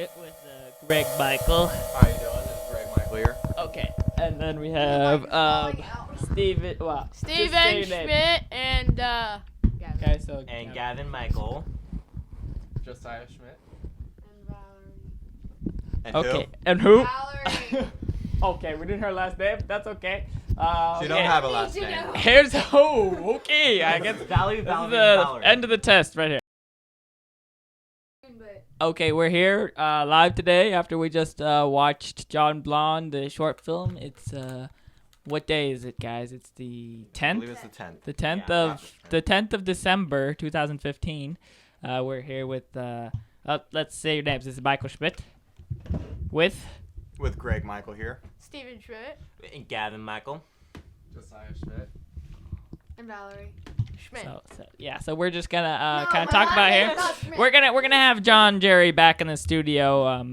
Schmidt with Greg Michael. How you doing? This is Greg Michael here. Okay, and then we have Steven. Well, Steven Schmidt and Gavin. Okay, so And Gavin Michael. Josiah Schmidt. And Valerie. And okay, and who? Valerie. Okay, we didn't hear her last name. That's okay. She don't have a last name. Here's who. Okay, I guess Valerie, this is Valerie, the Valerie. end of the test right here. Okay, we're here live today after we just watched John Blonde, the short film. It's what day is it, guys? It's the 10th. I believe it's the 10th. The 10th Yeah, of the 10th of December, 2015. We're here with let's say your names. This is Michael Schmidt with Greg Michael here. Steven Schmidt. And Gavin Michael. Josiah Schmidt. And Valerie. Schmidt. So we're just gonna kind of talk about here. We're gonna have Jerry back in the studio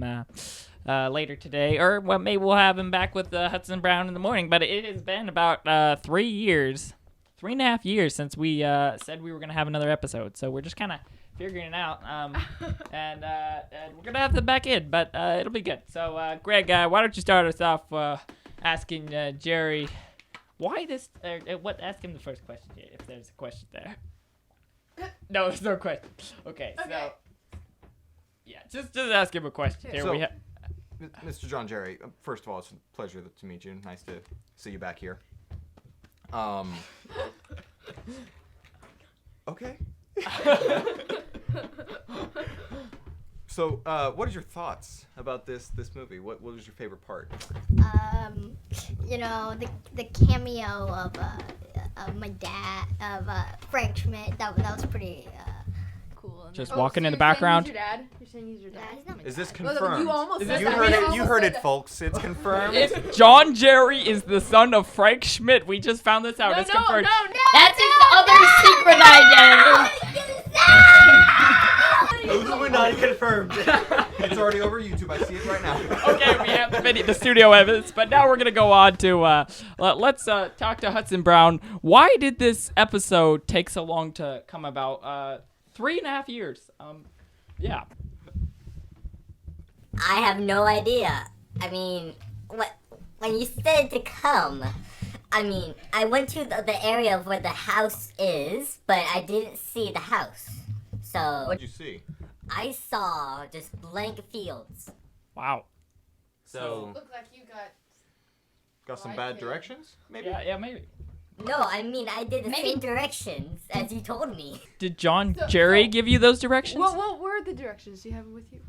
later today, or well, maybe we'll have him back with Hudson Brown in the morning. But it has been about 3.5 years since we said we were gonna have another episode. So we're just kind of figuring it out, and we're gonna have them back in, but it'll be good. So Greg, why don't you start us off asking Jerry why this? Ask him the first question here, if there's a question there. No, there's no question. Okay. So yeah, just ask him a question. Here So, we have. Mr. John Jerry, first of all, it's a pleasure to meet you. Nice to see you back here. Okay. So, what is your thoughts about this movie? What was your favorite part? The cameo of my dad, of Frank Schmidt. That was pretty Cool. Just walking in the background. You're saying he's your dad? he's not my Is this dad. confirmed? You almost said You that. heard You it. almost You heard said it, that. folks. It's confirmed. If John Jerry is the son of Frank Schmidt, we just found this out. No, It's no, confirmed. no. That's his other secret identity. Illuminati confirmed. It's already over YouTube. I see it right now. Okay, we have the studio evidence, but now we're gonna go on to let's talk to Hudson Brown. Why did this episode take so long to come about? 3.5 years. Yeah. I have no idea. I mean, when you said to come, I mean, I went to the area of where the house is, but I didn't see the house. So What'd you see? I saw just blank fields. Wow. So, Look like you Got some Like bad it. directions? Maybe. Yeah, maybe. No, I mean, I did the same directions as you told me. Did John Jerry so- give you those directions? Well, where are the directions? Do you have them with you?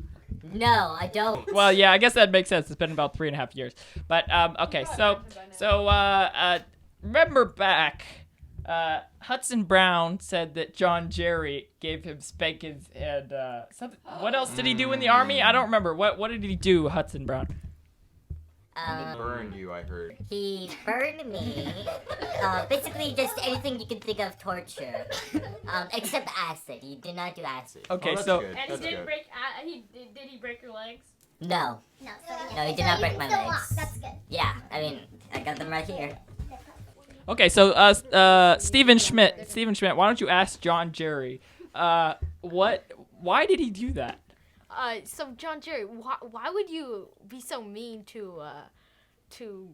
No, I don't. Well, yeah, I guess that makes sense. It's been about 3.5 years. But okay, so remember back, Hudson Brown said that John Jerry gave him spankings and something. What else did he do in the army? I don't remember. What did he do, Hudson Brown? He burned you, I heard. He burned me. Basically, just anything you can think of torture, except acid. He did not do acid. Okay, Oh, that's so good. That's good. Did he break your legs? No. No, No, he did not break my still legs. walk. That's good. Yeah, I mean, I got them right here. okay, so Steven Schmidt, why don't you ask John Jerry, why did he do that? So John Jerry, why would you be so mean to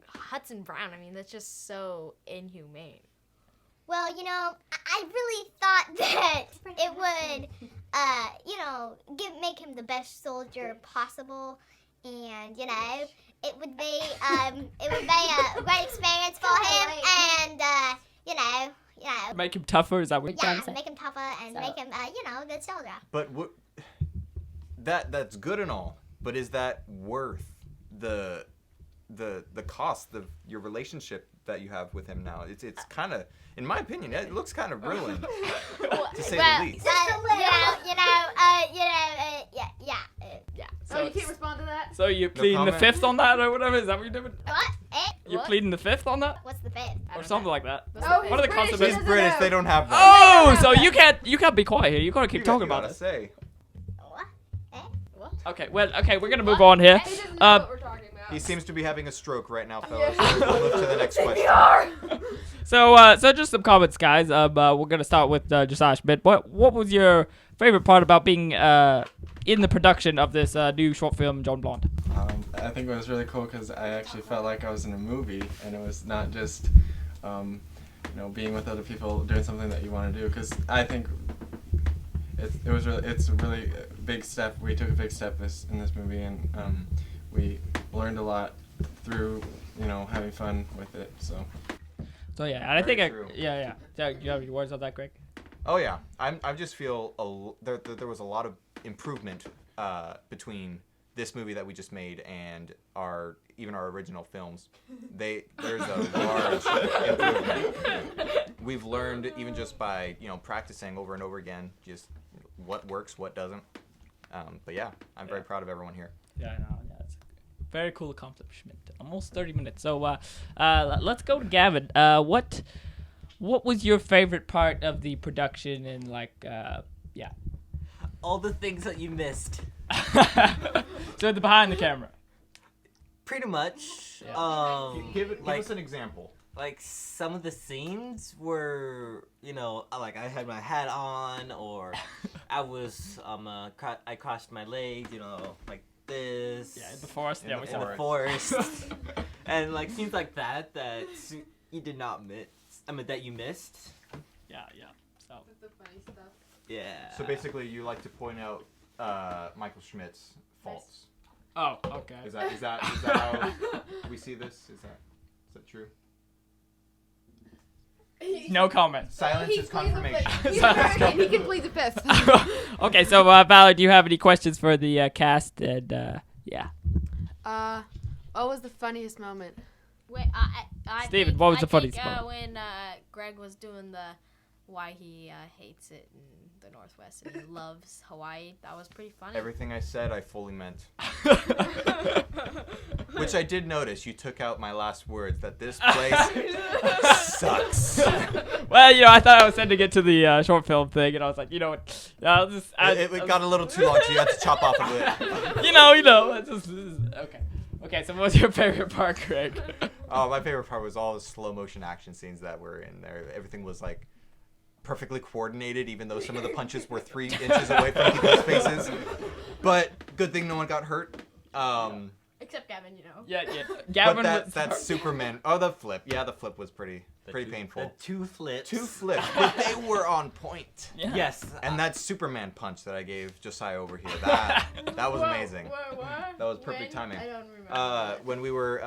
Hudson Brown? I mean, that's just so inhumane. Well, I really thought that it would, make him the best soldier possible, and it would be a great experience for him, and Make him tougher? Is that what you're trying to say? make him tougher and make him a good soldier. But that's good and all, but is that worth the cost of your relationship that you have with him now? It's kind of, in my opinion, it looks kind of ruined, to say the least. Yeah. So you can't respond to that? So you pleading the comment. fifth on that or whatever? Is that what you're doing? What? You're What? pleading the fifth on that? What's the fifth? Or something like that. Oh, What are the consequences? He's British. They don't have that. Oh, so you can't be quiet here. You gotta keep talking about it. it. What? Okay, we're gonna move on here. He doesn't know what we're talking about. He seems to be having a stroke right now, fellas. We'll move to the next question. So just some comments, guys. We're gonna start with Josiah Schmidt. What was your favorite part about being in the production of this new short film, John Blonde? I think it was really cool because I actually felt like I was in a movie, and it was not just, being with other people doing something that you want to do. Because I think it's a really big step. We took a big step in this movie, and we learned a lot through having fun with it. So yeah, and I think true. yeah. Do you have any words on that, Greg? Oh yeah, I just feel there was a lot of improvement between this movie that we just made and our original films. There's a large improvement. We've learned even just by practicing over and over again just what works, what doesn't. But yeah, I'm very proud of everyone here. Yeah, I know. Yeah, it's a very cool accomplishment. Almost 30 minutes. So let's go to Gavin. What was your favorite part of the production and All the things that you missed. So the behind the camera. Pretty much. Yeah. Give us an example. Like some of the scenes were, like I had my hat on, or I was I crossed my legs, like this. Yeah, in the forest. In the forest. And like scenes like that you did not miss. That you missed. Yeah. So. That's the funny stuff. Yeah. So basically, you like to point out Michael Schmidt's faults. Oh, okay. Is that how we see this? Is that true? No comment. Silence is confirmation. He can plead the fifth. Okay, so Valerie, do you have any questions for the cast? And yeah. What was the funniest moment? Wait, I Steven, think, what was the I funniest think, part? when Greg was doing the why he hates it in the Northwest and he loves Hawaii, that was pretty funny. Everything I said, I fully meant. Which I did notice. You took out my last words, that this place sucks. Well, I thought I was sending it to the short film thing, and I was like, what? I'll just. It got a little too long, so you had to chop off a bit. Okay. Okay, so what was your favorite part, Greg? Oh, my favorite part was all the slow motion action scenes that were in there. Everything was like perfectly coordinated, even though some of the punches were 3 inches away from people's faces. But good thing no one got hurt. Except Gavin, Yeah. Gavin but that's Superman. Oh, the flip. Yeah, the flip was pretty painful. The 2 flips. 2 flips, but they were on point. Yeah. Yes. And that Superman punch that I gave Josiah over here, that was amazing. What? That was perfect timing. I don't remember. When we were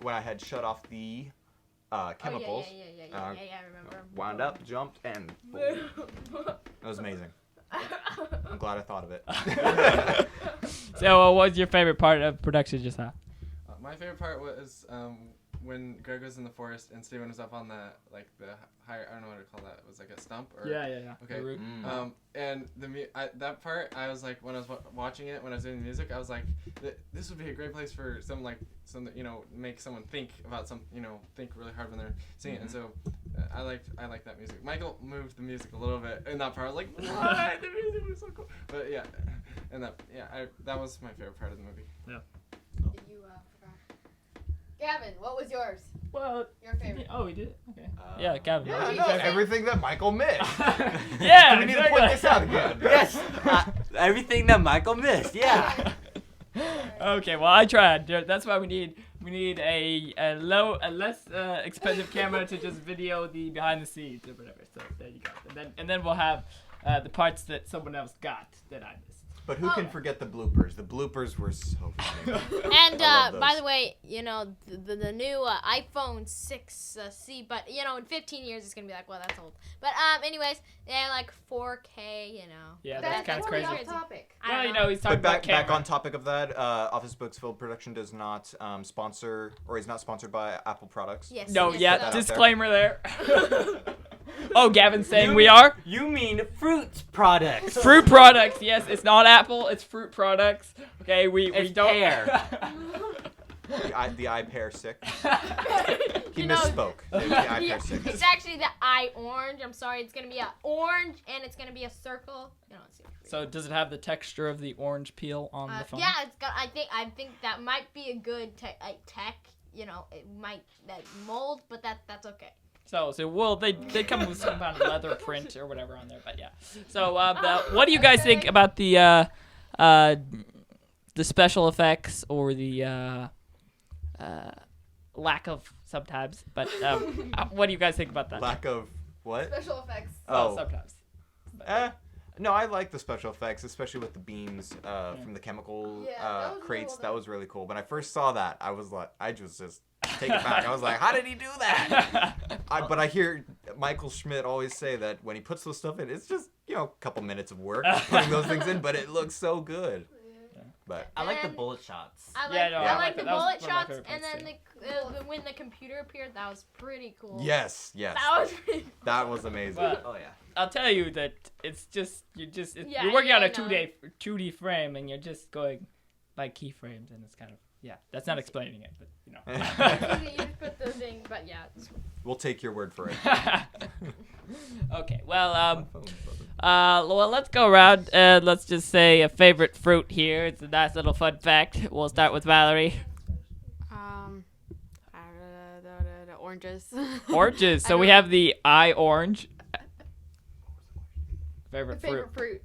when I had shut off the chemicals. Oh, yeah, I remember. Wound up, jumped, and boom. That was amazing. I'm glad I thought of it. So, what was your favorite part of production, Josiah? My favorite part was when Greg was in the forest and Steven was up on the higher, I don't know what to call that. It was like a stump or Yeah. Okay. And that part, I was like, when I was watching it, when I was doing the music, I was like, this would be a great place for some make someone think about think really hard when they're singing. Mm-hmm. And so I liked that music. Michael moved the music a little bit in that part. I was like, what? The music was so cool. But yeah, and that was my favorite part of the movie. Yeah. You forgot. Gavin, what was yours? Well, Your favorite? Oh, we did? Okay. Yeah, Gavin. Yeah, no, everything that Michael missed. Yeah, we need to point this out again. Yes. Everything that Michael missed. Yeah. Okay, well, I tried. That's why we need a less expensive camera to just video the behind the scenes or whatever. So there you go. And then we'll have the parts that someone else got that I missed. But who can forget the bloopers? The bloopers were so funny. And by the way, the new iPhone 6C, but in 15 years it's gonna be like, well, that's old. But anyways, they're like 4K, Yeah, that's kind of crazy. Off topic. Well, he's talking But about camera. back on topic of that, Office Books Film Production does not sponsor, or is not sponsored by Apple products. Yes. No, yes, yeah, so. disclaimer there. Oh, Gavin's saying we are? You mean fruit products. Fruit products, yes. It's not Apple, it's fruit products. Okay, we It's don't. pear. The eye pear 6. He You know, misspoke. The eye Yeah, pear 6. it's actually the eye orange. I'm sorry. It's gonna be an orange and it's gonna be a circle. You know, it's So does it have the texture of the orange peel on the phone? yeah, it's got. I think that might be a good tech. You know, it might mold, but that's okay. So well, they come with some kind of leather print or whatever on there, but yeah. So what do you guys think about the special effects or the lack of sometimes? But what do you guys think about that? Lack of what? Special effects. Well, Oh. sometimes. No, I like the special effects, especially with the beams from the chemical Yeah, that was crates. cool, That though. was really cool. When I first saw that, I was like, I just take it back. I was like, how did he do that? But I hear Michael Schmidt always say that when he puts those stuff in, it's just, a couple minutes of work putting those things in, but it looks so good. But I like the And- bullet shots. I like, Yeah, no, I I like like the that. That was bullet one of my shots, favorite and parts, then when the computer appeared, that was pretty cool. yes, That was pretty cool. that was amazing. But Oh yeah. I'll tell you that it's just Yeah, you're working on yeah, a I know. 2D frame and you're just going by keyframes and it's kind of that's not explaining it, but You just put the thing, but yeah. We'll take your word for it. Okay, well let's go around and let's just say a favorite fruit here. It's a nice little fun fact. We'll start with Valerie. The oranges. Oranges. So I we don't- have the eye orange. Favorite fruit. Favorite fruit.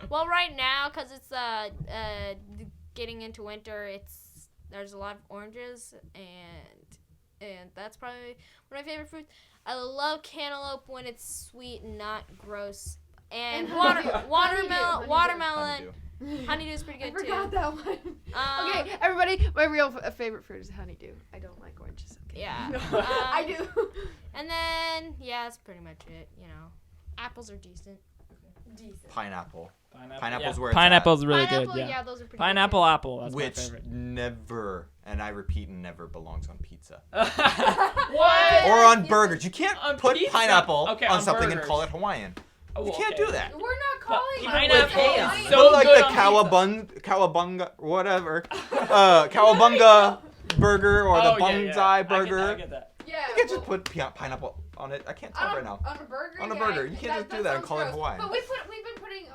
Well, right now, cause it's getting into winter, there's a lot of oranges, and that's probably one of my favorite fruits. I love cantaloupe when it's sweet and not gross. And watermelon. Honeydew. Honeydew is pretty I good too. forgot that one. Okay, everybody, my real favorite fruit is honeydew. I don't like oranges. Okay. Yeah. No, I do. And then that's pretty much it. Apples are decent. Decent. Pineapple. Pineapple. Pineapple's where it's Pineapple's really Pineapple, good. Yeah. those are pretty Pineapple apple. That's my Which favorite. never, and I repeat, never belongs on pizza. What? Or on burgers. You can't On put pizza? pineapple Okay, on on something and burgers. call it Hawaiian. Oh, You can't okay. do that. We're not calling it pineapple Hawaiian. is so Put like good the on cowabunga, whatever, cowabunga burger or the bonsai burger. I get that. Yeah. You can't just well, put pineapple on it. I can't on tell a, right now. on a burger. On a yeah, burger. You can't just do that and sounds call it gross. Hawaiian. But we've been putting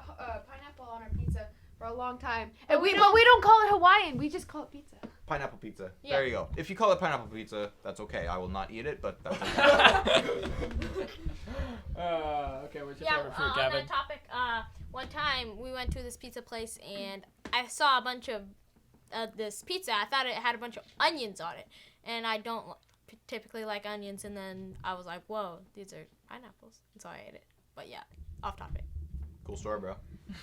pineapple on our pizza for a long time, and we don't call it Hawaiian. We just call it pizza. Pineapple pizza. Yeah. There you go. If you call it pineapple pizza, that's okay. I will not eat it, but that's okay. Okay, what's your Yeah, favorite fruit, on Gavin? that topic, one time we went to this pizza place and I saw a bunch of this pizza. I thought it had a bunch of onions on it, and I don't typically like onions. And then I was like, "Whoa, these are pineapples," and so I ate it. But yeah, off topic. Cool story, bro.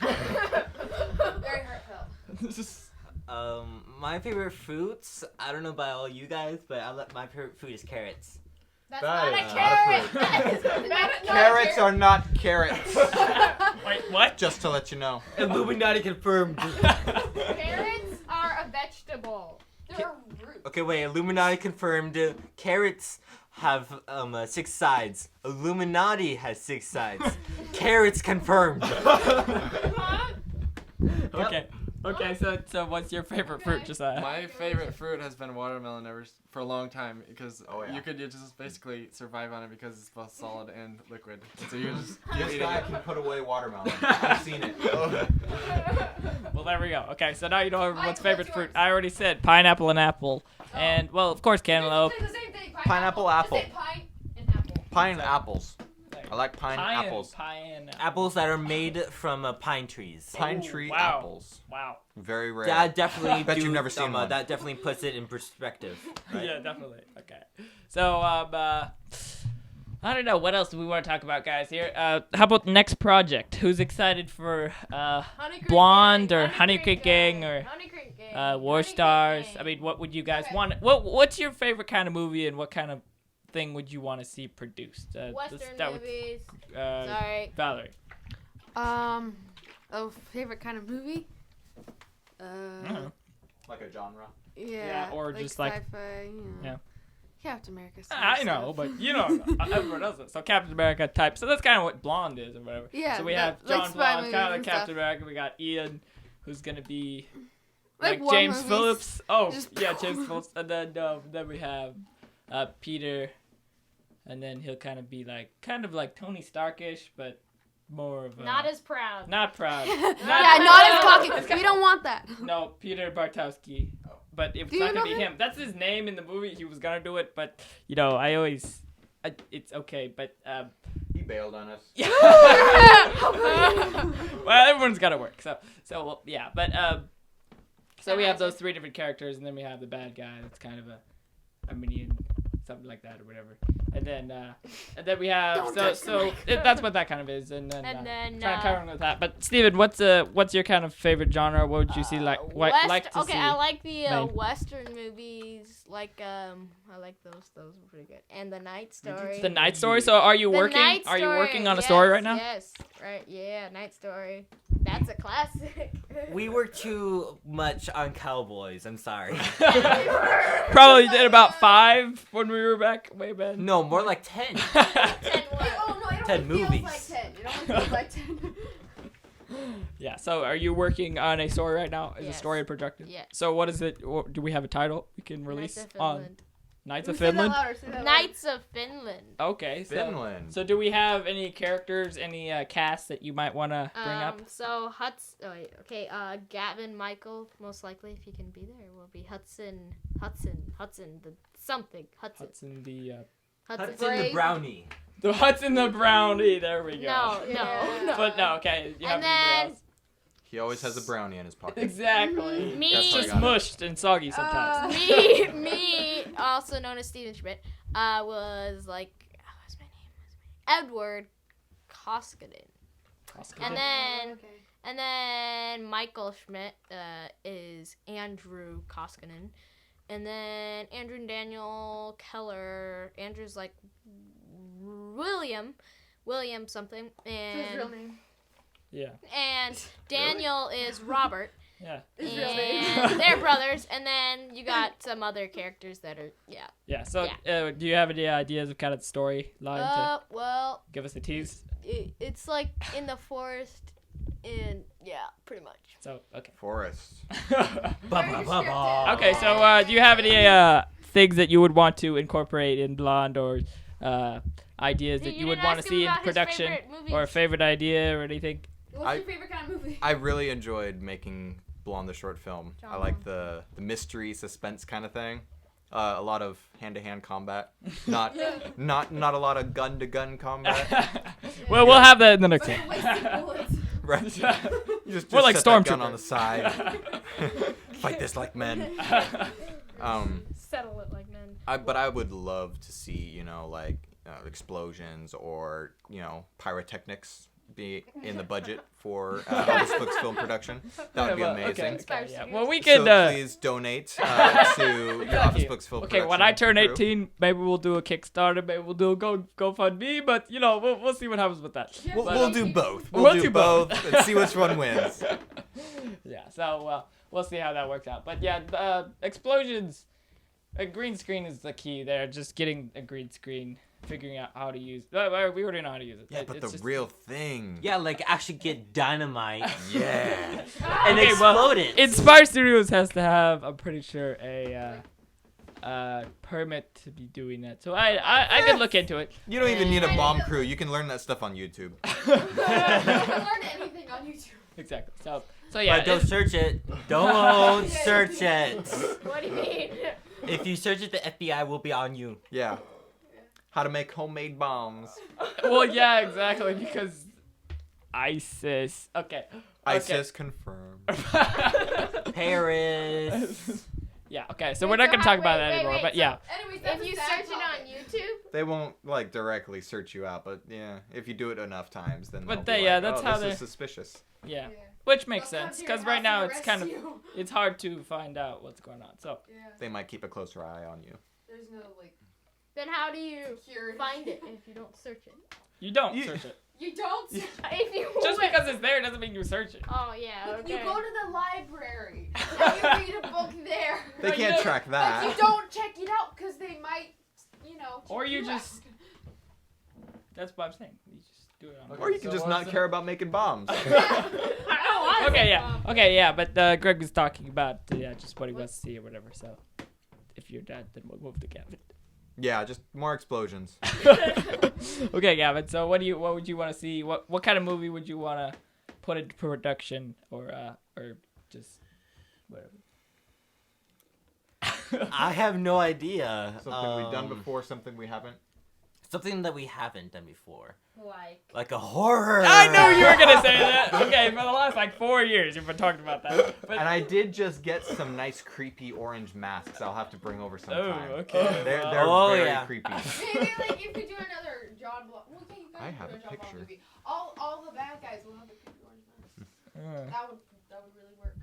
Very heartfelt. My favorite fruits. I don't know about all you guys, but my favorite food is carrots. That's That not a is carrot. not That is not a Carrots carrot. are not carrots. Wait, what? Just to let you know. Illuminati confirmed. Carrots are a vegetable. They're a root. Okay, wait. Illuminati confirmed. Carrots have 6 sides. Illuminati has 6 sides. Carrots confirmed. Okay. Okay, so what's your favorite fruit, Josiah? My favorite fruit has been watermelon for a long time because you could just basically survive on it because it's both solid and liquid. So you just keep This eating guy it. can put away watermelon. I've seen it. Well, there we go. Okay, so now you know everyone's What's favorite yours? fruit. I already said pineapple and apple. And, well, of course, cantaloupe. It's the same thing. Pineapple, apple. Just say pine and apple. Pineapples. I like pineapples. Apples that are made from pine trees. Pine Oh, tree wow. apples. Wow. Very rare. That definitely Bet you've never seen one. That definitely puts it in perspective. Right? Yeah, definitely. Okay. So, I don't know. What else do we want to talk about, guys, here? How about next project? Who's excited for Honey Creek Blonde Gang, or Honey Creek Gang or Honey Creek Gang, War Honey Creek Stars? Gang. I mean, what would you guys Okay. want? What's your favorite kind of movie and what kind of thing would you want to see produced? Let's Western start with, movies. uh, Sorry. Valerie. Favorite kind of movie? I don't know. Like a genre. Yeah. or just like- sci-fi. You know. Yeah. Captain America. I know, but you know, everyone does it. So Captain America type. So that's kind of what Blonde is or whatever. Yeah, So we that- have like John spy Blonde, movies kind of like and Captain stuff. America. We got Ian, who's gonna be Like like war James movies. Phillips. Oh, Just- yeah, James Phillips. And then we have Peter, and then he'll kind of be like Tony Starkish, but more of a, Not as proud. not proud. Yeah, not as cocky. We don't want that. No, Peter Bartowski. But it's Do not you gonna know be him. That's his name in the movie. He was gonna do it, but it's okay. But He bailed on us. well, everyone's got to work. So well, yeah. But so we have those three different characters, and then we have the bad guy. That's kind of a minion, something like that, or whatever. And then we have that's what that kind of is. And then trying to cover with that. But Steven, what's your kind of favorite genre? What would you see like to see? I like the Main. Western movies. Like I like those. Those were pretty good. And the Night Story. The Night Story. So are you The working? Night Are you Story, working on a yes, story right now? Yes. Right. Yeah. Night Story. That's a classic. We work too much on cowboys. I'm sorry. Probably did about 5 when we were back way back. No, more like 10. 10 what? Oh no, it 10 only feels movies. like 10. It only feels like 10. Yeah. So are you working on a story right now? Is the Yes. story projected? Yes. So what is it? Do we have a title we can release Knights of on Finland. Knights of Say that Finland? louder, say that louder. Knights of Finland. Okay. So, Finland. So do we have any characters, any cast that you might want to bring up? So Gavin Michael, most likely, if he can be there, will be Hudson, the something, Hudson Hudson the Hudson the Brave. Brownie. Hudson the Brownie. There we go. No. But no. Okay. You have And anybody then else? He always has a brownie in his pocket. Exactly. Me- That's It's how I just got it. mushed and soggy sometimes. me, also known as Steven Schmidt, was like, what's my name? Edward Koskinen. And then Michael Schmidt is Andrew Koskinen. And then Andrew and Daniel Keller. Andrew's like William something. That's his real name. Yeah. And Daniel is Robert. Yeah. His real name. And they're brothers. And then you got some other characters that are, yeah. Yeah. So do you have any ideas of kind of the storyline to Well, give us a tease? it's like in the forest. And yeah, pretty much. So okay. Forest. Okay, so do you have any things that you would want to incorporate in Blonde or ideas that you would want to see in production or a favorite idea or anything? What's your favorite kind of movie? I really enjoyed making Blonde the short film. I Genre. like the mystery suspense kind of thing. A lot of hand-to-hand combat. Not a lot of gun-to-gun combat. Well, we'll have that in the next one. Wasting bullets. Right. You just More like set that gun Stormtrooper. on the side. Fight this like men. Settle it like men. But I would love to see, like explosions or, pyrotechnics be in the budget for Office Books film production. That would be amazing. Okay, yeah. Well, we could. So please donate to your Office Books film Okay, production. when I turn crew. 18, maybe we'll do a Kickstarter, maybe we'll do a GoFundMe, but we'll see what happens with that. We'll do both. We'll We'll do do both. both and see which one wins. Yeah, so we'll see how that works out. But yeah, explosions, a green screen is the key there. Just getting a green screen, figuring out how to use. We already know how to use it. Yeah, but It's the just- real thing. Yeah, like actually get dynamite Yeah. and Okay, well, explode it. Inspire Studios has to have, I'm pretty sure, a permit to be doing that. So I could look into it. You don't even need a bomb crew. You can learn that stuff on YouTube. You can learn anything on YouTube. Exactly. So yeah. But don't search it. Don't search it. What do you mean? If you search it, the FBI will be on you. Yeah. How to make homemade bombs. Well, yeah, exactly, because ISIS. Okay. ISIS confirmed. Paris. Yeah. Okay. So we're not gonna talk about that wait, anymore. wait, But so- yeah. Anyways, that's If a you sad search it topic. on YouTube, They won't directly search you out, but yeah, if you do it enough times, then But they'll be yeah, like, that's oh, how this is they- suspicious. Yeah. Yeah. Which makes They'll come sense to your because right house now and it's arrest kind of you. it's hard to find out what's going on. So Yeah. They might keep a closer eye on you. There's no then how do you security. find it if you don't search it? you don't You- search it. You don't. If you Just would- because it's there doesn't mean you search it. Oh yeah. Okay. You go to the library and you read a book there. They No, you can't don't- track But that. you don't check it out because they might, Or check you out. just- That's what I'm saying. You just do it on. Okay. Or you can So just what not was it? care about making bombs. Okay, yeah. Okay, yeah, but Greg was talking about just what he wants to see or whatever. So if you're done, then we'll move to Gavin. Yeah, just more explosions. Okay, Gavin. So what would you want to see? What kind of movie would you want to put into production or just whatever? I have no idea. Something we've done before, something we haven't. Something that we haven't done before. Like A horror. I knew you were gonna say that. Okay, for the last 4 years you've been talking about that. But, And I did just get some nice creepy orange masks I'll have to bring over sometime. okay. They're Oh, very yeah. creepy. Maybe like if we do another John Block. Well, yeah, you guys I can have do a John Block picture. movie. All the bad guys will have the creepy orange masks. That would really work.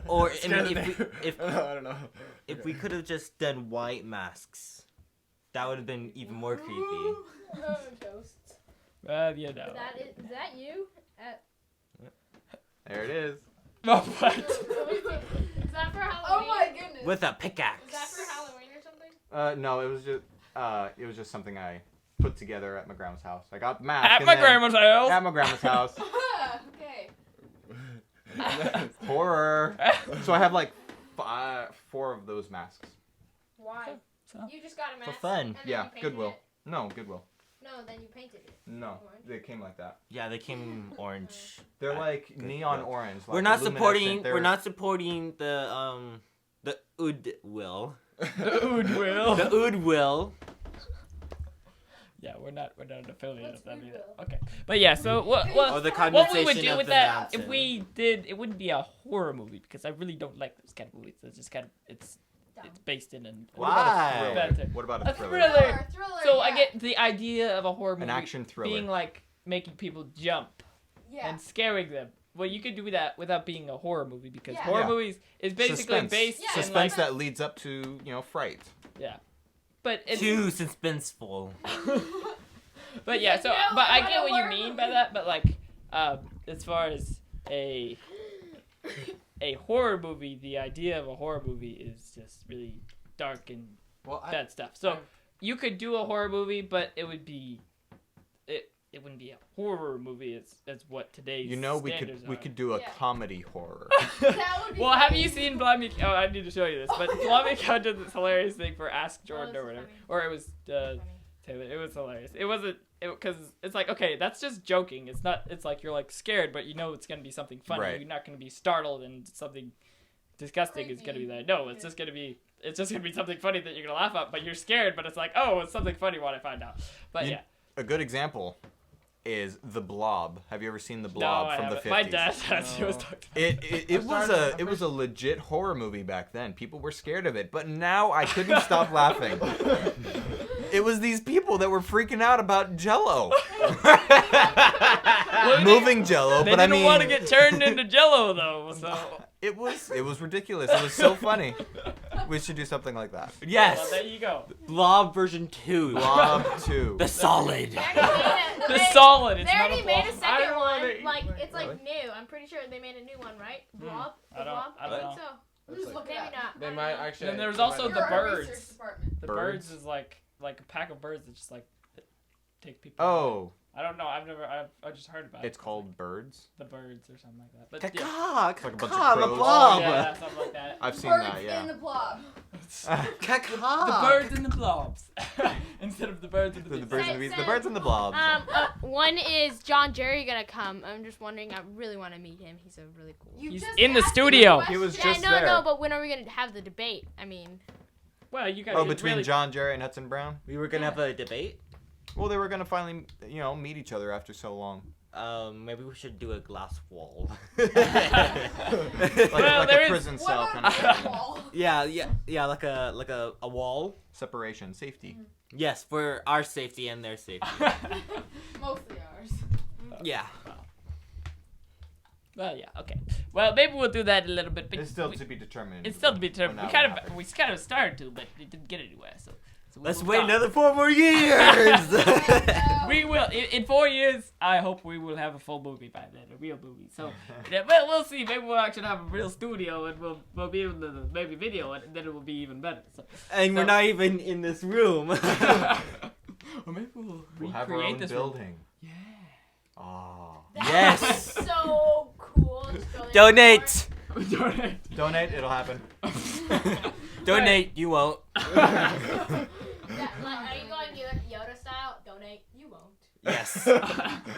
Or It's I mean, kinda if I don't know. if we could have just done white masks, that would have been even more creepy. Ghosts. you know. Is that you? There it is. Oh, what? Is that for Halloween? Oh my goodness. With a pickaxe. Is that for Halloween or something? No, it was just something I put together at my grandma's house. I got the mask. At and my then- grandma's house. At my grandma's house. Okay. Horror. So I have like 4 of those masks. Why? So- You just got a mask. fun. and then Yeah, you painted Goodwill. it. No, Goodwill. No, then you painted it. No, Orange? they came like that. Yeah, they came orange. They're like Good. neon orange. Like We're not luminescent. supporting. They're- We're not supporting the Udwill. Goodwill. The Udwill. Yeah, we're not affiliated What's with them either. Goodwill? Okay, but yeah. So what Or the what we would condensation do of with the that if mountain. we did? It wouldn't be a horror movie because I really don't like those kind of movies. It's just kind of it's based in an What about a Why? thriller? Better. What about A a thriller? thriller. Thriller. So yeah. I get the idea of a horror movie An action thriller. being like making people jump Yeah. and scaring them. Well, you could do that without being a horror movie because Yeah. horror Yeah. movies is basically Suspense. based Yeah, in Suspense like, that leads up to, fright. but it's Too suspenseful. but yeah. So No, but I not get a what you horror mean movie. by that. But like as far as a horror movie, the idea of a horror movie is just really dark and Well, bad stuff. So you could do a horror movie, but it would be it wouldn't be a horror movie as what today's We standards could are. do a Yeah. comedy horror. That would be Well, have funny. you seen Blimey? Oh, I need to show you this. But Blimey Cow did this hilarious thing for Ask Jordan this or is whatever, funny. or it was Taylor. It was hilarious. It wasn't because it's like okay, that's just joking. It's not. It's like you're like scared, but you know it's gonna be something funny. Right. You're not gonna be startled and something disgusting is gonna be Creepy. like no. It's Yeah. just gonna be. It's just gonna be something funny that you're gonna laugh at, but you're scared. But it's like oh, it's something funny when I find out. But You- yeah. A good example is The Blob. Have you ever seen The No, Blob I from the haven't. 50s? My dad has. He was No. talking. It was a legit horror movie back then. People were scared of it, but now I couldn't stop laughing. It was these people that were freaking out about Jello, moving Jello. They But didn't I mean, want to get turned into Jello though, so. it was ridiculous. It was so funny. We should do something like that. Well, Yes. there you go. Blob version 2. Blob 2. The solid. The solid. It's They not already a made blob. a second one. Really? Like it's like Really? new. I'm pretty sure they made a new one, right? Blob. I The don't- Blob. I don't think know. so. Just look it Maybe up. not. They I don't might know. actually. Then there's they also might the not. You're our birds. research department. The Birds? birds is like a pack of birds that just like take people. Oh, I don't know. I just heard about it. it's called Birds. The birds or something like that. But yeah. Caca. like a bunch of Caca. The crows. blob. Yeah, something like that. I've seen Birds that. Yeah. in the blob. Caca. The birds and the blobs instead of the birds and the The bees. birds and the bees. The birds and the blobs. One is John Jerry gonna come. I'm just wondering. I really want to meet him. He's a really cool. You He's just in the asked me studio. a He was question. just no, there. no. But when are we gonna have the debate? I mean, Well, you guys. Oh, it's between really, John, Jerry, and Hudson Brown. We were gonna have a debate. Well, they were gonna finally, meet each other after so long. Maybe we should do a glass wall. Like Well, a there is- prison What cell about kind of the thing. wall? yeah, like a wall. Separation, safety. Yes, for our safety and their safety. Mostly ours. Yeah. Well, yeah. Okay. Well, maybe we'll do that a little bit. But It's still we- to be determined. It's still to be determined. when We that kind will happen. of started to, but it didn't get anywhere. So we Let's moved wait on. another 4 more years. We will in 4 years. I hope we will have a full movie by then, a real movie. So, yeah, well, we'll see. Maybe we'll actually have a real studio, and we'll be able to maybe video it, and then it will be even better. So, And we're So- not even in this room. or maybe we'll We'll have our recreate own this building. Yeah. Oh. Yes. So cool. Just go there. Donate. Donate, it'll happen. Donate. You won't. Yeah, like, are you going Yoda style? Donate. You won't. Yes.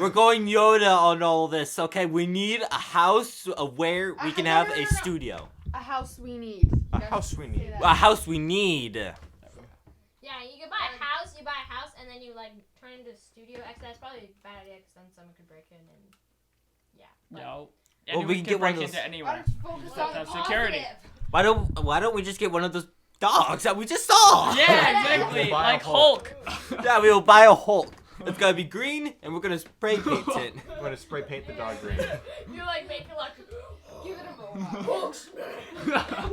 We're going Yoda on all this. Okay, we need a house where we can have a studio. A house we need. A house we need. A house we need. Yeah, you can buy a house. You buy a house, and then you like turn it into a studio. Actually, that's probably a bad idea because then someone could break in and No. Well, Anyone we can get one break of those- into Why anywhere. don't you focus Just have to on have security. positive? Why don't we just get one of those dogs that we just saw? Yeah, exactly. Buy a Like Hulk. Hulk. Yeah, we will buy a Hulk. It's gonna be green, and we're gonna spray paint it. I'm gonna spray paint the dog green. you like make it like. Give it a moment.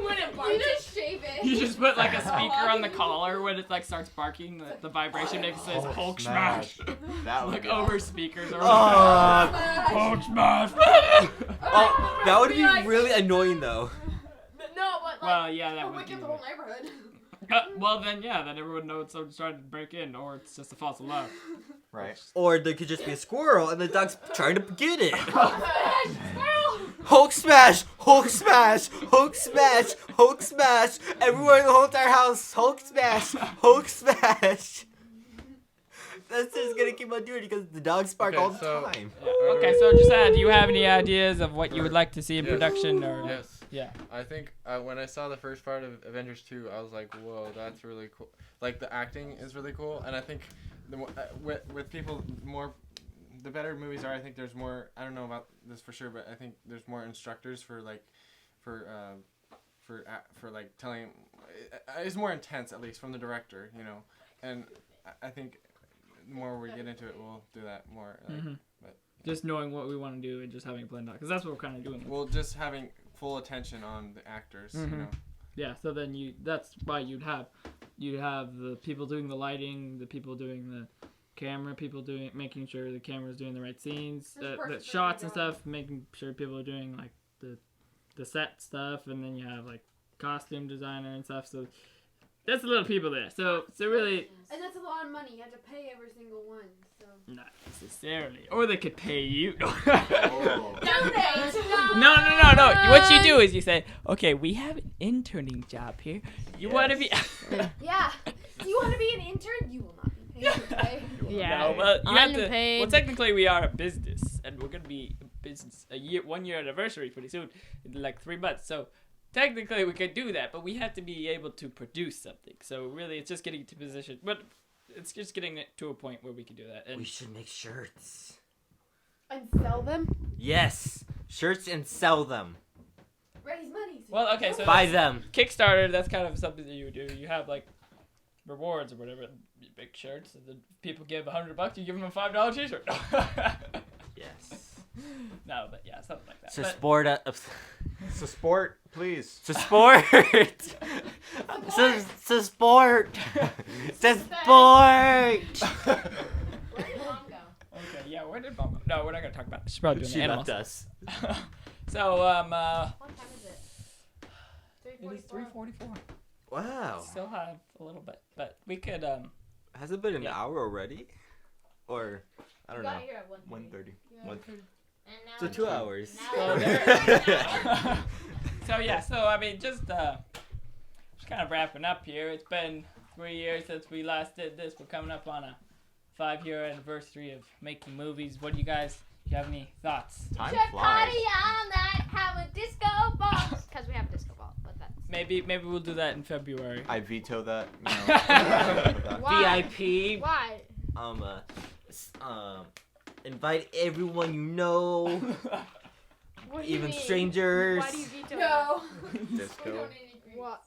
when it You barks. just shave it. You just put like a speaker on the collar when it like starts barking. The vibration makes it says Hulk smash. That would Like be over speakers or Oh, Hulk smash. oh, that would be really annoying though. No, but like. Well, yeah, that Oh, would wake be. up the whole neighborhood. Well, then everyone knows someone's trying to break in, or it's just a false alarm. right. Or there could just be a squirrel, and the dog's trying to get it. Hulk smash! Hulk smash! Hulk smash! Hulk smash! Everyone in the whole entire house, Hulk smash! Hulk smash! That's just gonna keep on doing it because the dogs bark Okay, all the so- time. Okay, so Josiah, do you have any ideas of what you would like to see in Yes. production, or? Yes. Yeah. I think when I saw the first part of Avengers 2, I was like, whoa, that's really cool. Like, the acting is really cool, and I think with people more, the better movies are, I think there's more, I don't know about this for sure, but I think there's more instructors for like telling, it's more intense, at least, from the director, you know, and I think the more we get into it, we'll do that more. Like, Mhm. but Just knowing what we want to do and just having a plan out, because that's what we're kind of doing. well, just having full attention on the actors, you Mhm. know. Yeah, so then that's why you'd have the people doing the lighting, the people doing the camera, people making sure the camera's doing the right scenes, There's a person the for shots every and job. stuff, making sure people are doing like the set stuff, and then you have like costume designer and stuff. So there's a little people there. So really And that's a lot of money. You have to pay every single one. So. not necessarily, or they could pay you. Oh. No. What you do is you say, okay, we have an interning job here. You want to be? Yeah. Do you want to be an intern? You will not be paid. Okay? Yeah. No, well, you have to. Unpaid. Well, technically, we are a business, and we're gonna be a business 1 year anniversary pretty soon, in like 3 months. So technically, we could do that, but we have to be able to produce something. So really, it's just getting to position, but it's just getting it to a point where we can do that. And We should make shirts. And sell them. Yes, shirts and sell them. Raise money. well, okay, so Buy them. Kickstarter, that's kind of something that you would do. You have like rewards or whatever, big shirts, and then people give $100, you give them a $5 t-shirt. Yes. No, but yeah, something like that. To But- sport. So sport, please. To sport. To sport. To sport. Where did Mom go? Okay, yeah, where did Mom go? No, we're not gonna talk about it. She's probably doing She animals. left us. So, What time is it? it is 3:44. Wow. Still have a little bit, but we could, Has it been an Yeah. hour already? Or I don't We know. got here at 1:30. 1:30. And now So it's 2 hours. Now So it's- so yeah, so I mean, just kind of wrapping up here. It's been 3 years since we last did this. We're coming up on a 5-year anniversary of making movies. What do you have any thoughts? Time Should flies. party all night, have a disco ball. Because we have a disco ball, but that's. Maybe we'll do that in February. I veto that. No. Why? VIP. Why? Invite everyone you know, What do you even mean? strangers. Why do you veto No. Disco. What?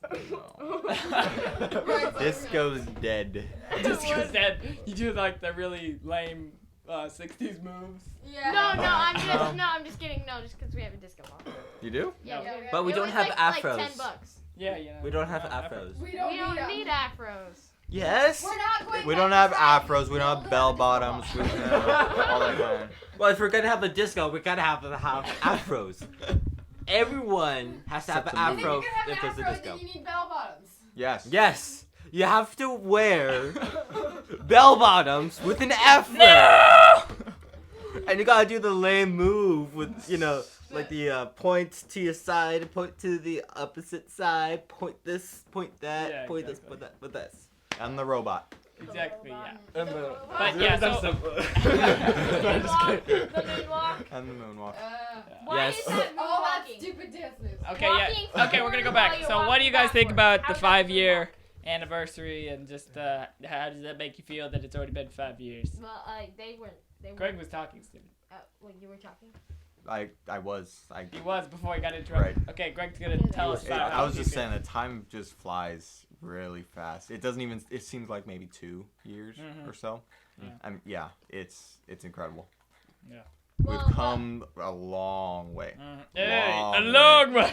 Disco's dead. Disco's dead. You do like the really lame 60s moves. Yeah. No, I'm just kidding. No, just because we have a disco ball. You do? Yeah, No. But we It don't was have like afros. $10. Yeah, you know. We don't have afros. We We don't, don't need afros. Yes. We're not going We back don't have inside. afros. We don't have bell bottoms. We don't have all that kind of. Well, if we're gonna have a disco, we gotta have afros. Everyone has to have an Except the If afro you're gonna if have there's a afros, disco. then you need bell bottoms. Yes. Yes, you have to wear bell bottoms with an afro. And you gotta do the lame move with, like the point to your side, point to the opposite side, point this, point that, point this, point that, with this. I'm the robot. Exactly, yeah. And the, But yeah, so... The moonwalk. And the moonwalk. Why Yes. is that All that moonwalking? stupid dance moves. Okay, Walking yeah. Okay, we're gonna go forward while back. you're So, what do walking you guys think backwards. about How the does that 5-year anniversary and just how does that make you feel that it's already been 5 years? Well, they weren't. Greg was talking, Steven. When you were talking. I was. He was before he got interrupted. Right. Okay, Greg's gonna tell us about I how was you just feel. saying that time just flies really fast. It doesn't even. It seems like maybe 2 years Mhm. or so. Yeah. It's incredible. Yeah. We've come a long way. Hey, Long a long way.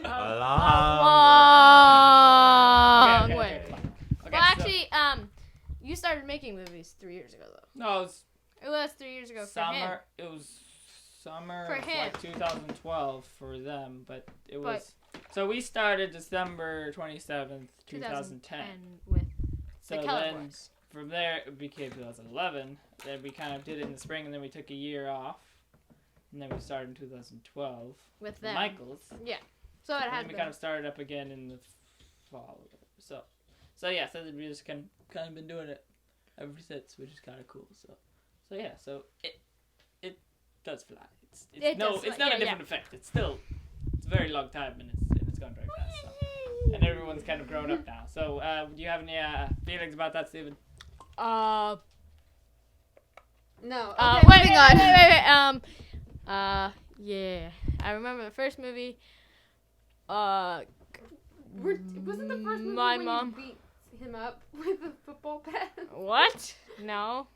A Long Okay, way. okay. Well, so- actually, you started making movies 3 years ago, though. no, it's It was 3 years ago for him. summer. It was summer For of him. like 2012 for them, but it But- was. So we started December 27th, 2010. with So the Color then Wars. from there it became 2011. Then we kind of did it in the spring, and then we took a year off, and then we started in 2012 With with them. Michael's. So it And had then we been. kind of started up again in the fall. Or whatever. So yeah, so we just kind of been doing it ever since, which is kind of cool. So yeah, so it does fly. It's It no, does it's fly, not yeah, a different effect. It's still it's a very long time, and it's gone very fast. So. And everyone's kind of grown up now. So do you have any feelings about that, Steven? No. Moving on. Yeah. I remember the first movie. Wasn't the first movie My when mom. you beat him up with a football bat? What? No.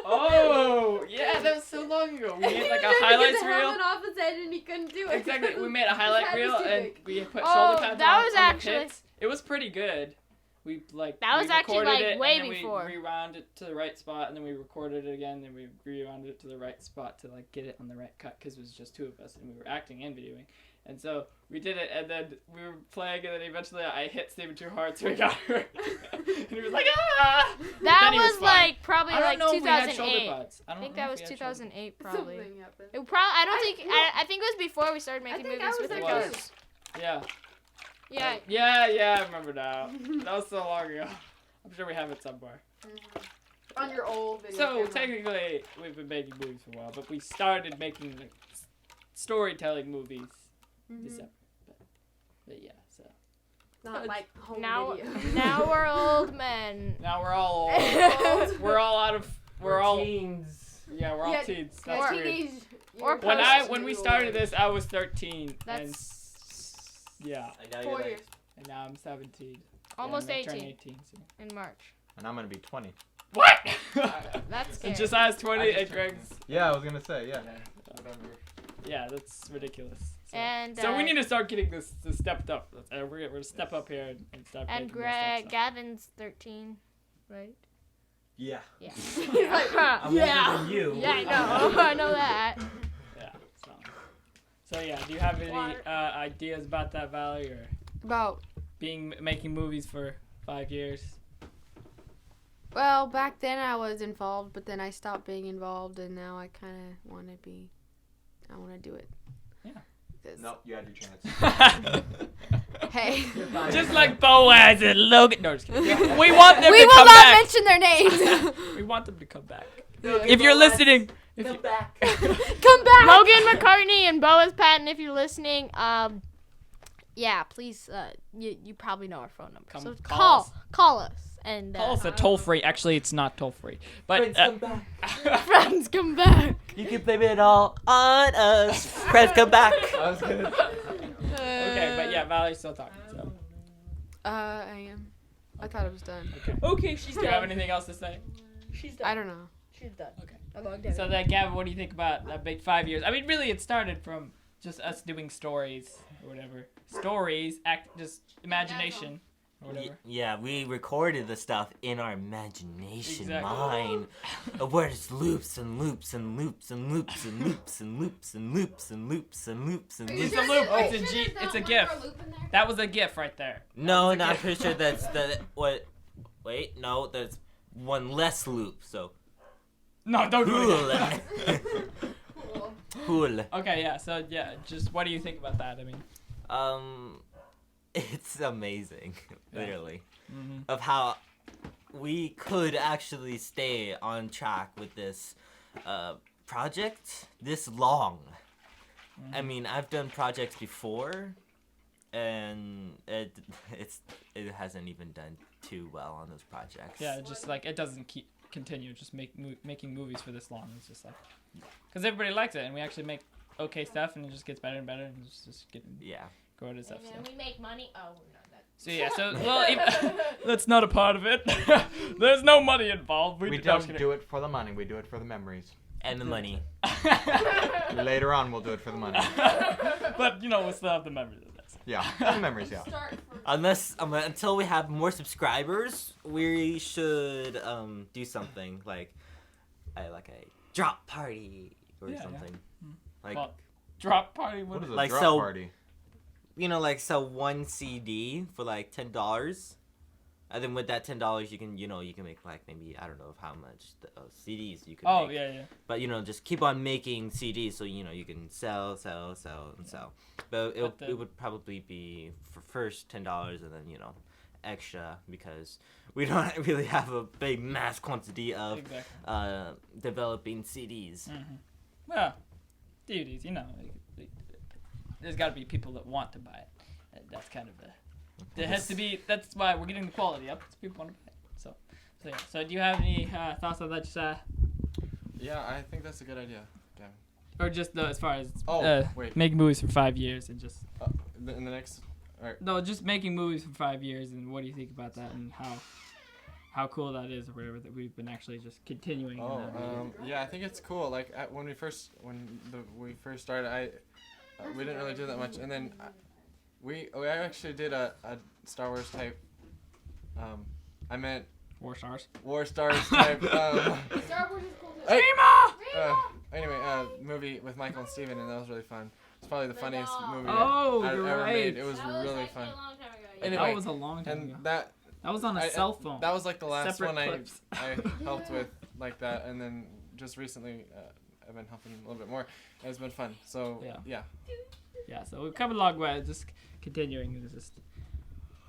Oh, yeah, that was so long ago. We made like a highlights reel. off his head and he couldn't do it. Exactly. We made a highlight His head reel was too and big. we put Oh, shoulder pads that on, was on actually- the pits. It was pretty good. We like That was we actually, recorded like, it, way and then before. We rewound it to the right spot, and then we recorded it again, then we rewound it to the right spot to like get it on the right cut because it was just 2 of us and we were acting and videoing. And so we did it, and then we were playing, and then eventually I hit Steven too hard, so he got hurt. And he was like, ah! That Then he was fine. like probably I don't like know if we had shoulder 2008. pads. I think that was 2008 probably. Something happened. It I don't think. I think it was before we started making think I movies was with the there too. Colors. Yeah. Yeah. Yeah, I remember now. That was so long ago. I'm sure we have it somewhere. On your old video So camera. technically, we've been making movies for a while, but we started making like storytelling movies December. But yeah, so Not like home Now, video. now we're old men. now we're all old. We're all out of. We're all. teens. Yeah, we're all Yeah, teens. Yeah, That's weird. teenage Or years. When we started this, I was 13. That's And yeah, And now 4 you're years. and now I'm 17. almost Yeah, I'm gonna turn 18 18 soon. in March. And I'm gonna be 20. What? That's And scary. Josiah's 20 I just and turned Greg's. Yeah, I was gonna say yeah. Yeah, that's ridiculous. So, And so we need to start getting this stepped up. We're gonna step up here and start and making more stuff, Gavin's 13, right? Yeah. Yeah. I'm older than you. Yeah, I know. I know that. Yeah. So yeah. Do you have any Water. ideas about that, Valerie, or About making movies for 5 years? well, back then I was involved, but then I stopped being involved, and now I kind of want to be. I want to do it. Yeah. 'Cause- No, you had your chance. Hey. Just like Boaz and Logan. No, just kidding. We want them We to will come not back. mention their names. We want them to come back. If you're listening, if you, back. Come back. Logan McCartney and Boaz Patton, if you're listening, yeah, please, you probably know our phone number. Come So call us. call us. And call us a toll free. Actually, it's not toll free, but Friends, come back. friends come back. You can blame it all on us. Friends, come back. I was gonna. okay, but yeah, Valerie's still talking. So I am. I thought it was done. okay, she's. Do you have anything else to say? She's I don't know. She's done. Okay. A long day. So then, Gavin, what do you think about that big 5 years? I mean, really, it started from just us doing stories or whatever. Stories, just imagination or whatever. Yeah, we recorded the stuff in our imagination Exactly. mind. Where it's loops and loops and loops and loops and loops and loops and loops and loops and loops and It's loops. a loop. It's a GIF. That was a GIF right there. No, no, I'm pretty sure that's the what. Wait, no, there's one less loop. So No, don't do it again. Cool. Cool. Okay, yeah. So yeah, just what do you think about that? I mean, It's amazing, Yeah. literally, mhm. of how we could actually stay on track with this project this long. I mean, I've done projects before, and it hasn't even done too well on those projects. Yeah, just like it doesn't continue. Just making movies for this long. It's just like because everybody likes it, and we actually make okay stuff, and it just gets better and better, and it's just getting go to stuff. And So. then we make money. Oh, no, that. So yeah, that's not a part of it. There's no money involved. We don't do it for the money. We do it for the memories. And the money. Later on, we'll do it for the money. But we still have the memories of this. Yeah, the memories. Yeah. Until we have more subscribers, we should do something like a drop party or something. Like Well, drop party. What is a Like, drop so- party? sell one CD for like $10, and then with that $10 you can make like maybe I don't know how much CDs you could Oh make. yeah. But just keep on making CDs so you can sell and sell. But it would probably be for first $10 and then extra because we don't really have a big mass quantity of Exactly. developing CDs. Well, DVDs. There's got to be people that want to buy it. That's kind of There has to be. That's why we're getting the quality up. Because people want to buy it. So yeah. So do you have any thoughts on that, Josiah? Yeah, I think that's a good idea, Gavin. Or just as far as Wait. making movies for 5 years and just In the next. no, just making movies for 5 years and what do you think about that and how cool that is or whatever that we've been actually just continuing. in that way. Yeah, I think it's cool. Like when we first started, we didn't really do that much, and then we actually did a Star Wars type. I meant War Stars. War Stars type. Star Wars is cool too. Hey, anyway, movie with Michael and Steven, and that was really fun. It's probably the funniest movie Oh, I've you're ever right. made. It was That was really actually fun. a long time ago. Anyway, That was a long time ago. And that was on a cell phone. That was like the last Separate one clips. I helped with like that, and then just recently I've been helping a little bit more. And it's been fun. So yeah. Yeah, so we've come a long way. Just continuing is just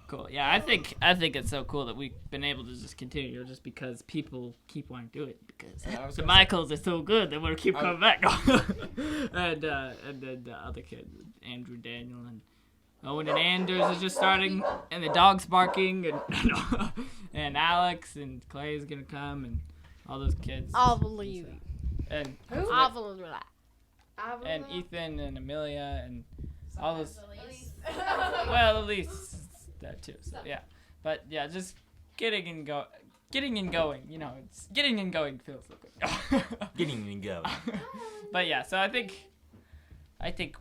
cool. Yeah, I think it's so cool that we've been able to just continue just because people keep wanting to do it because Yeah, I was the gonna say- Michaels are so good they want to keep coming back. and then the other kids, Andrew, Daniel, and Owen and Anders is just starting, and the dog's barking, and and Alex and Clay is gonna come, and all those kids. I'll believe you. And I'll believe that. and Ethan and Amelia and all those. Elise. Well, at least that too. So yeah, but yeah, just getting and going. It's getting and going feels so good. Getting and going. But yeah, so I think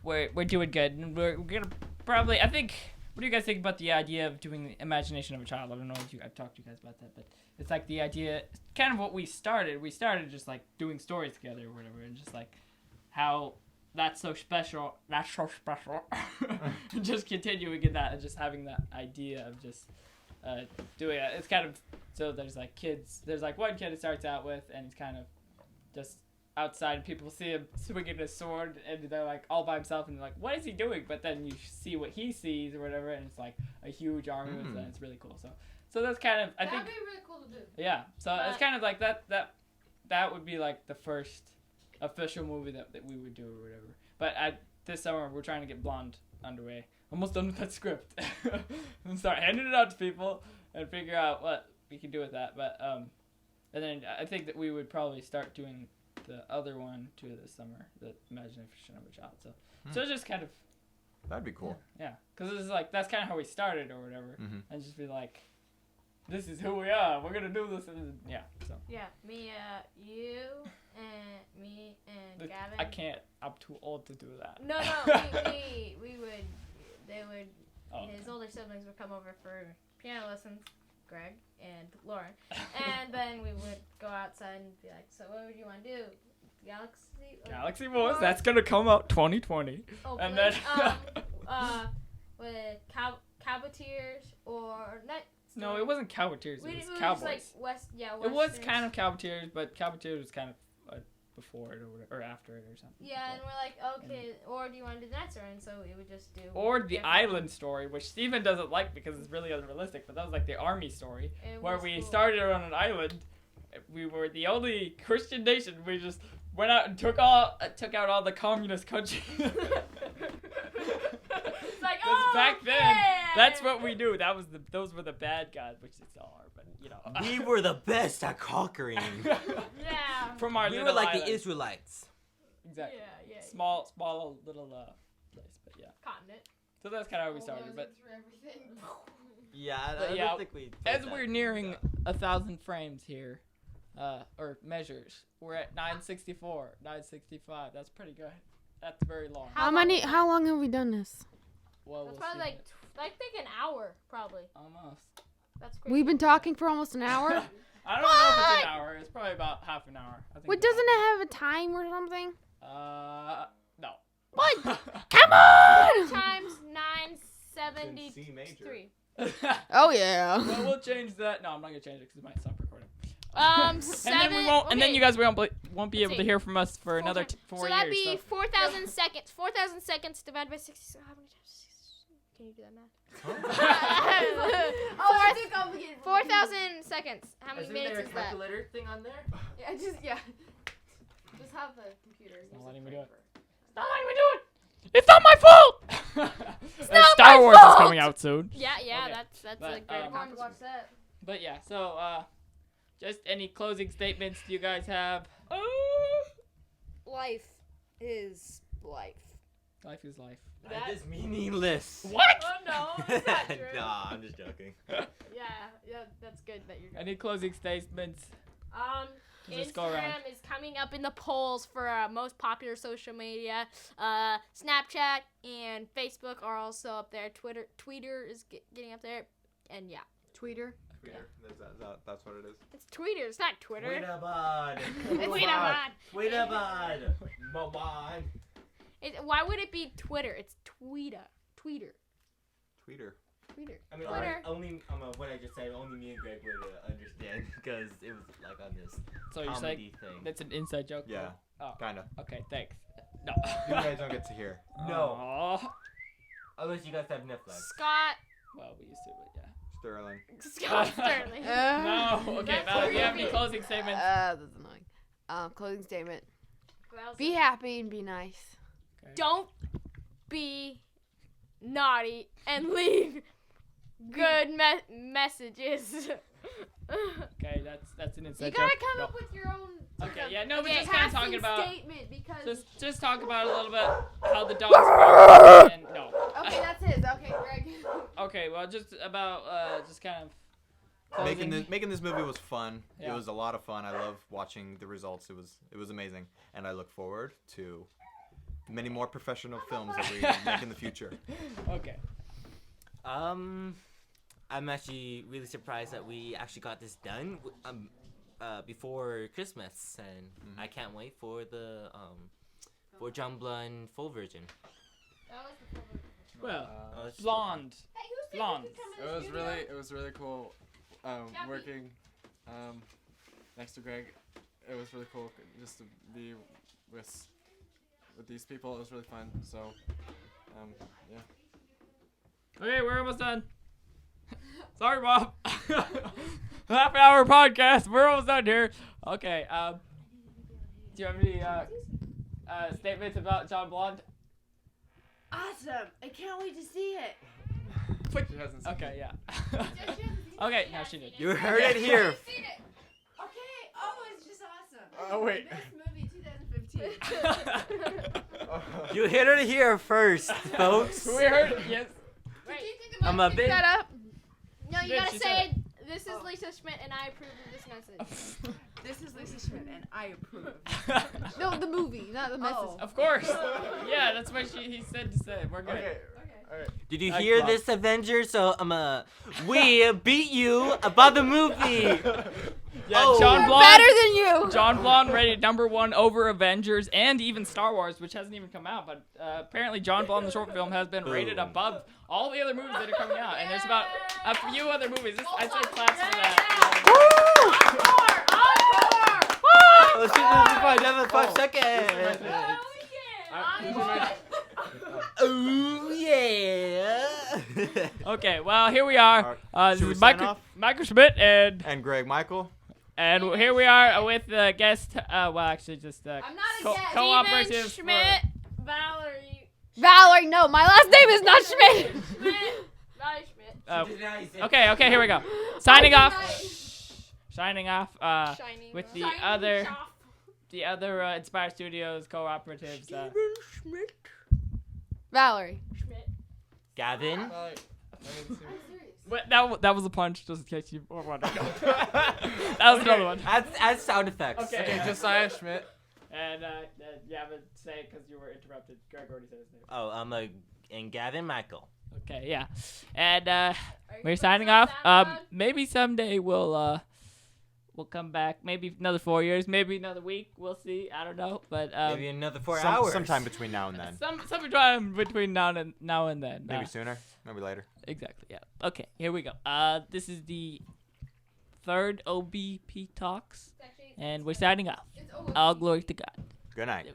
we're doing good, and we're gonna probably. I think. What do you guys think about the idea of doing the imagination of a child? I don't know if I've talked to you guys about that, but it's like the idea, kind of what we started. We started just like doing stories together or whatever, and just like how that's so special. That's so special. And just continuing in that and just having that idea of just doing it. It's kind of so there's like kids. There's like one kid it starts out with, and he's kind of just outside, and people see him swinging a sword, and they're like all by himself, and they're like, "What is he doing?" But then you see what he sees or whatever, and it's like a huge army with that. It's really cool. So that's kind of That'd be really cool to do. yeah. So it's kind of like that would be like the first official movie that we would do or whatever. But this summer we're trying to get Blonde underway. Almost done with that script, and start handing it out to people and figure out what we can do with that. But and then I think that we would probably start doing the other one too this summer, the Imagination of a Child. So it's just kind of That'd be cool. yeah, because it's like that's kind of how we started or whatever, Mhm. and just be like, this is who we are. We're gonna do this, and yeah. So Yeah, me, you, and me, and Gavin. I can't. I'm too old to do that. No, we would. They would. Oh, His older siblings would come over for piano lessons, Greg and Lauren, and then we would go outside and be like, "So what would you want to do? Galaxy Wars. That's gonna come out 2020. Oh, And good. then- With Cowboteers or not? No, it wasn't Cowboteers. It was Just Cowboys. like West. Yeah, It was Westerns. kind of Cowboteers, but Cowboteers was kind of before it or after it or something. Yeah, and we're like, okay, or do you want to do the next story? And so we would just do. Or the different island ones. story, which Steven doesn't like because it's really unrealistic, but that was like the army story, It where was we cool. started on an island. We were the only Christian nation. We just went out and took out all the communist countries. It's like, 'Cause back then, yeah! that's what we do. Those were the bad guys, which they still are, but you know. We were the best at conquering. Yeah. From our We little were like island. the Israelites. Exactly. Yeah. Small little place, but yeah. Continent. So that's kind of how we started. But Yeah, But I yeah, don't think we. as we're nearing 1,000 frames here, or measures, we're at 964, 965. That's pretty good. That's very long. How long have we done this? Well, That's we'll probably see. I think an hour, probably. Almost. That's crazy. We've been talking for almost an hour. I don't know if it's an hour. It's probably about half an hour. I think Wait, it's doesn't it have a time or something? no. What? Come on! Times In C major. 973. Oh yeah. Well, we'll change that. No, I'm not gonna change it because it might stop recording. 7. And then we won't. And then okay. you guys won't be able Let's to see. hear from us for another 4 So years. that'd be so. 4,000 seconds. 4,000 seconds divided by 60. So how many times? Can you do that math? Oh, it's too complicated. 4,000 seconds. How many minutes is that? calculator thing on there? Yeah. Just have the computer. Not letting me do it. Not letting me do it. It's not my fault. not Star my Wars is fault! coming out soon. Yeah, Okay. that's But, a great um, accomplishment. that. But yeah, so just any closing statements you guys have? Life is life. Life is life. That is meaningless. What? Oh no, it's not true. Nah, I'm just joking. Yeah, that's good that you're. Any closing statements? Just go around. Instagram is coming up in the polls for most popular social media. Snapchat and Facebook are also up there. Twitter is getting up there, and yeah, Tweeter. Twitter. That's what it is. it's Twitter. It's not Twitter. Tweetabod. Tweetabod. Tweetabod. Why would it be Twitter? It's Tweeter. Tweeter. I mean, Twitter. only what I just said. Only me and Greg would understand because it was like on this So you're saying comedy thing. that's an inside joke? Yeah. Oh. Kinda. Okay, thanks. No. You guys don't get to hear. No. Aw. Unless you guys have Netflix. Scott. Well, we used to, but yeah. Sterling. Scott Sterling. No. Okay, That's Valerie, do you have any creepy. closing statements? That's annoying. Closing statement. Be happy and be nice. Okay. Don't be naughty and leave good messages. Okay, that's an inside You joke. gotta come No. up with your own. Okay, yeah, no, but Okay, just kind of talking casting about. statement because. Just talk about a little bit how the dogs work and no. Okay, that's his. Okay, Greg. Okay, well, just about just kind of Making this movie was fun. Yeah. It was a lot of fun. I love watching the results. It was amazing, and I look forward to many more professional films that we make in the future. Okay. I'm actually really surprised that we actually got this done before Christmas, and I can't wait for the for John Blonde full version. Well, it's blonde. Blonde. It was really cool working next to Greg. It was really cool just to be with these people. It was really fun. So yeah. Okay, we're almost done. Sorry, Bob. Half an hour podcast. We're almost done here. Okay. Do you have any statements about John Blonde? Awesome! I can't wait to see it. She hasn't seen Okay, yeah. Okay, no, she did. You heard it here. Okay. Oh, it's just awesome. Oh, wait. Best movie 2015. You heard it here first, folks. We heard, yes. Right. I'm a big. that up. No, you Did gotta she say say it. This is Lisa Schmidt, and I approve of this message. This is Lisa Schmidt, and I approve. No, the movie, not the message. Oh. Of course. Yeah, that's what he said to say. We're good. Okay. Alright. Did you Thanks, hear Bob. this, Avengers? So we beat you about the movie. Yeah, Oh. John We're Blonde. better than you. John Blonde rated #1 over Avengers and even Star Wars, which hasn't even come out. But apparently, John Blonde, the short film, has been rated above all the other movies that are coming out. And there's about a few other movies. I say claps for that. Encore! Encore! Let's do this for another 5 seconds. Oh yeah. Okay, well here we are. This Should we is sign off? Michael Schmidt And Greg Michael. and here we are with the guest. Well, actually, just I'm not a guest. cooperative. Steven Schmidt, Valerie. Valerie, no, my last name is not Schmidt. Schmidt. Valerie Schmidt. Okay, here we go. Signing off. Signing off. Shining With off. the Shining other- off. The other Inspire Studios cooperatives. Valerie. Schmidt. Gavin. That was a punch, just in case you were wondering. That was another one. Add sound effects. Okay. Josiah Schmidt. And you haven't say it because you were interrupted. Greg already said his name. Oh, and Gavin Michael. Okay, yeah. And Are you we're putting signing this off. on SoundCloud? Maybe someday we'll come back. Maybe another 4 years. Maybe another week. We'll see. I don't know. But Maybe another 4 hours. Sometime between now and then. some time between now and then. Maybe sooner. Maybe later. Exactly. Yeah. Okay. Here we go. This is the third OBP Talks, and we're signing off. All glory to God. Good night.